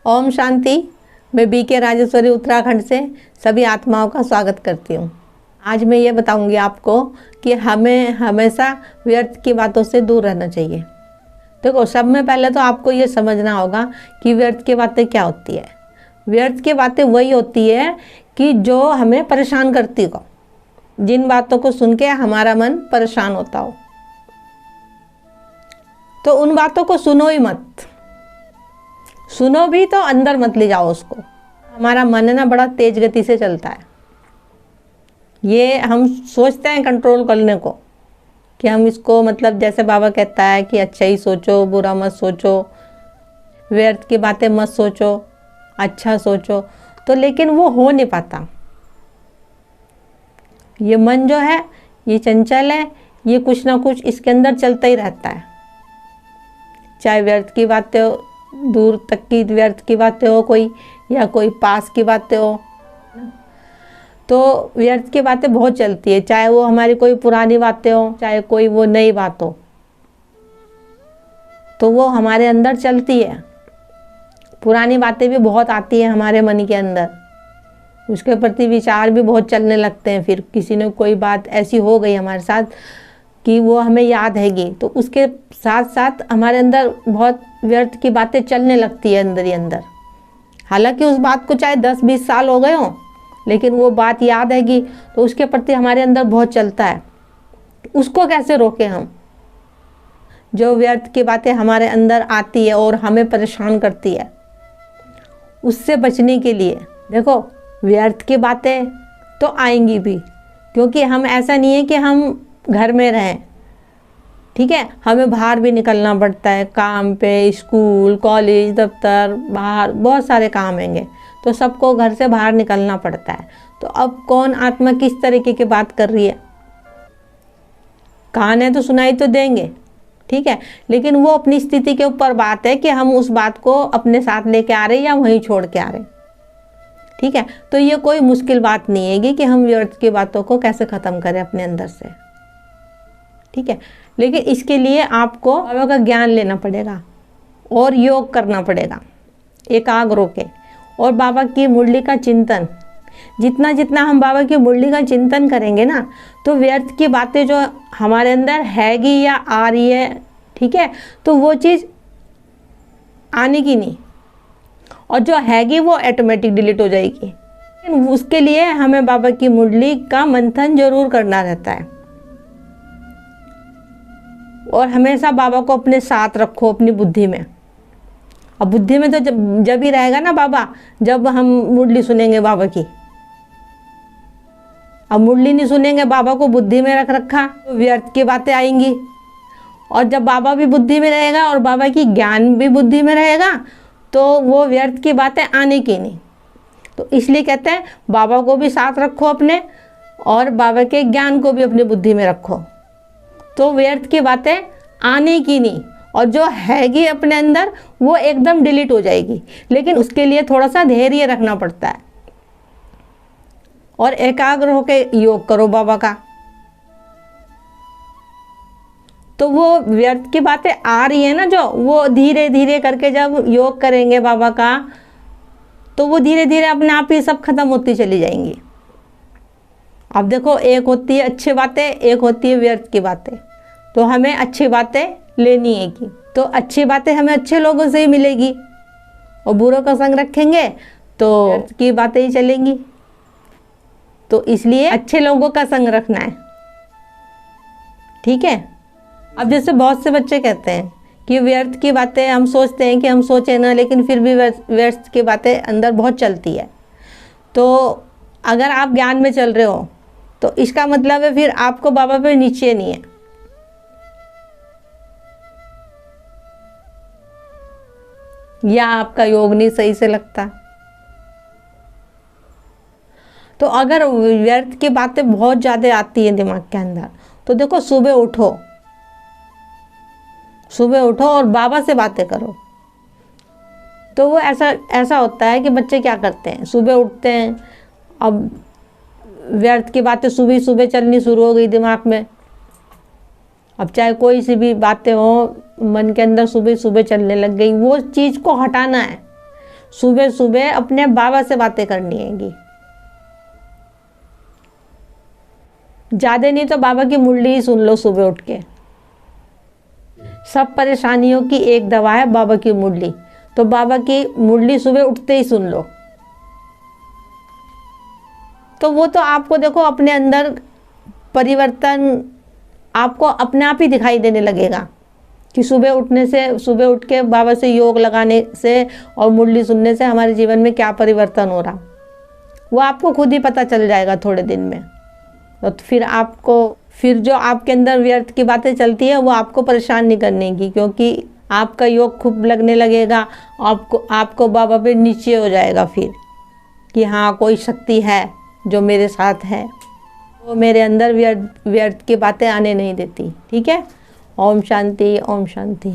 ओम शांति। मैं बीके राजेश्वरी उत्तराखंड से सभी आत्माओं का स्वागत करती हूँ। आज मैं ये बताऊँगी आपको कि हमें हमेशा व्यर्थ की बातों से दूर रहना चाहिए। देखो, सब में पहले तो आपको ये समझना होगा कि व्यर्थ की बातें क्या होती है। व्यर्थ की बातें वही होती है कि जो हमें परेशान करती हो, जिन बातों को सुन के हमारा मन परेशान होता हो, तो उन बातों को सुनो ही मत। सुनो भी तो अंदर मत ले जाओ उसको। हमारा मन ना बड़ा तेज गति से चलता है। ये हम सोचते हैं कंट्रोल करने को कि हम इसको, मतलब जैसे बाबा कहता है कि अच्छा ही सोचो, बुरा मत सोचो, व्यर्थ की बातें मत सोचो, अच्छा सोचो, तो लेकिन वो हो नहीं पाता। ये मन जो है ये चंचल है, ये कुछ ना कुछ इसके अंदर चलता ही रहता है। चाहे व्यर्थ की बातें हो, दूर तक की व्यर्थ की बातें हो कोई, या कोई पास की बातें हो, तो व्यर्थ की बातें बहुत चलती है। चाहे वो हमारी कोई पुरानी बातें हो, चाहे कोई वो नई बात हो, तो वो हमारे अंदर चलती है। पुरानी बातें भी बहुत आती है हमारे मन के अंदर, उसके प्रति विचार भी बहुत चलने लगते हैं। फिर किसी ने कोई बात ऐसी हो गई हमारे साथ कि वो हमें याद हैगी, तो उसके साथ साथ हमारे अंदर बहुत व्यर्थ की बातें चलने लगती है अंदर ही अंदर। हालांकि उस बात को चाहे 10-20 साल हो गए हों, लेकिन वो बात याद हैगी, तो उसके प्रति हमारे अंदर बहुत चलता है। उसको कैसे रोकें हम? जो व्यर्थ की बातें हमारे अंदर आती है और हमें परेशान करती है, उससे बचने के लिए देखो, व्यर्थ की बातें तो आएंगी भी, क्योंकि हम ऐसा नहीं है कि हम घर में रहें, ठीक है। हमें बाहर भी निकलना पड़ता है, काम पे, स्कूल, कॉलेज, दफ्तर, बाहर बहुत सारे काम हैंगे, तो सबको घर से बाहर निकलना पड़ता है। तो अब कौन आत्मा किस तरीके की बात कर रही है, कान है तो सुनाई तो देंगे, ठीक है, लेकिन वो अपनी स्थिति के ऊपर बात है कि हम उस बात को अपने साथ लेके आ रहे हैं या वहीं छोड़ के आ रहे हैं, ठीक है। तो ये कोई मुश्किल बात नहीं है कि हम व्यर्थ की बातों को कैसे ख़त्म करें अपने अंदर से, ठीक है। लेकिन इसके लिए आपको बाबा का ज्ञान लेना पड़ेगा और योग करना पड़ेगा एकाग्र होके, और बाबा की मुरली का चिंतन। जितना जितना हम बाबा की मुरली का चिंतन करेंगे ना, तो व्यर्थ की बातें जो हमारे अंदर हैगी या आ रही है, ठीक है, तो वो चीज़ आने की नहीं, और जो हैगी वो ऑटोमेटिक डिलीट हो जाएगी। लेकिन उसके लिए हमें बाबा की मुरली का मंथन जरूर करना रहता है, और हमेशा बाबा को अपने साथ रखो अपनी बुद्धि में। अब बुद्धि में तो जब ही रहेगा ना बाबा, जब हम मुरली सुनेंगे बाबा की। अब मुरली नहीं सुनेंगे, बाबा को बुद्धि में रख रखा, तो व्यर्थ की बातें आएंगी। और जब बाबा भी बुद्धि में रहेगा और बाबा की ज्ञान भी बुद्धि में रहेगा, तो वो व्यर्थ की बातें आने की नहीं। तो इसलिए कहते हैं बाबा को भी साथ रखो अपने, और बाबा के ज्ञान को भी अपनी बुद्धि में रखो, तो व्यर्थ की बातें आने की नहीं, और जो हैगी अपने अंदर वो एकदम डिलीट हो जाएगी। लेकिन उसके लिए थोड़ा सा धैर्य रखना पड़ता है, और एकाग्र होके योग करो बाबा का, तो वो व्यर्थ की बातें आ रही है ना, जो वो धीरे धीरे करके जब योग करेंगे बाबा का, तो वो धीरे धीरे अपने आप ही सब खत्म होती चली जाएंगी। अब देखो, एक होती है अच्छी बातें, एक होती है व्यर्थ की बातें। तो हमें अच्छी बातें लेनी है कि, तो अच्छी बातें हमें अच्छे लोगों से ही मिलेगी, और बुरों का संग रखेंगे तो व्यर्थ की बातें ही चलेंगी। तो इसलिए अच्छे लोगों का संग रखना है, ठीक है। अब जैसे बहुत से बच्चे कहते हैं कि व्यर्थ की बातें, हम सोचते हैं कि हम सोचे ना, लेकिन फिर भी व्यर्थ की बातें अंदर बहुत चलती है। तो अगर आप ज्ञान में चल रहे हो, तो इसका मतलब है फिर आपको बाबा पे नीचे नहीं है, या आपका योग नहीं सही से लगता। तो अगर व्यर्थ की बातें बहुत ज़्यादा आती हैं दिमाग के अंदर, तो देखो, सुबह उठो, सुबह उठो और बाबा से बातें करो। तो वो ऐसा होता है कि बच्चे क्या करते हैं, सुबह उठते हैं, अब व्यर्थ की बातें सुबह सुबह चलनी शुरू हो गई दिमाग में। अब चाहे कोई सी भी बातें हो मन के अंदर सुबह सुबह चलने लग गई, वो चीज़ को हटाना है। सुबह सुबह अपने बाबा से बातें करनी हैगी। ज़्यादा नहीं तो बाबा की मुरली ही सुन लो सुबह उठ के। सब परेशानियों की एक दवा है बाबा की मुरली, तो बाबा की मुरली सुबह उठते ही सुन लो। तो वो तो आपको देखो अपने अंदर परिवर्तन आपको अपने आप ही दिखाई देने लगेगा कि सुबह उठने से, सुबह उठ के बाबा से योग लगाने से और मुरली सुनने से हमारे जीवन में क्या परिवर्तन हो रहा, वो आपको खुद ही पता चल जाएगा थोड़े दिन में। तो फिर जो आपके अंदर व्यर्थ की बातें चलती है वो आपको परेशान नहीं करने की, क्योंकि आपका योग खूब लगने लगेगा। आपको बाबा पे नीचे हो जाएगा फिर कि हाँ कोई शक्ति है जो मेरे साथ है, वो मेरे अंदर व्यर्थ की बातें आने नहीं देती। ठीक है। ओम शांति, ओम शांति।